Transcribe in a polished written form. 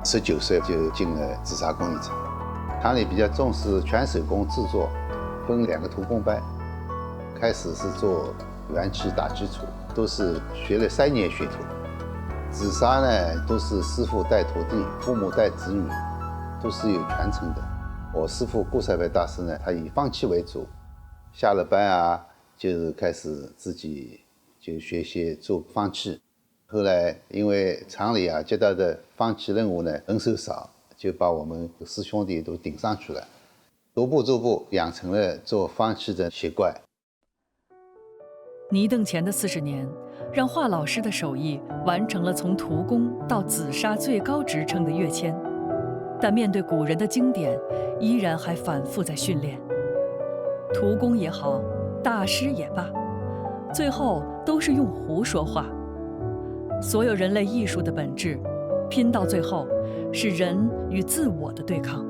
19岁就进了紫砂工艺厂。厂里比较重视全手工制作，分2个徒工班。开始是做元漆打基础，都是学了3年学徒。紫砂呢，都是师傅带徒弟，父母带子女，都是有传承的。我师傅顾赛白大师呢，他以方漆为主，下了班啊，就是开始自己就学习做方漆。后来因为厂里啊接到的方漆任务呢人手少，就把我们师兄弟都顶上去了，逐步养成了做方漆的习惯。倪邓乾的40年，让华老师的手艺完成了从徒工到紫砂最高职称的跃迁。但面对古人的经典，依然还反复在训练。徒工也好，大师也罢，最后都是用壶说话。所有人类艺术的本质，拼到最后，是人与自我的对抗。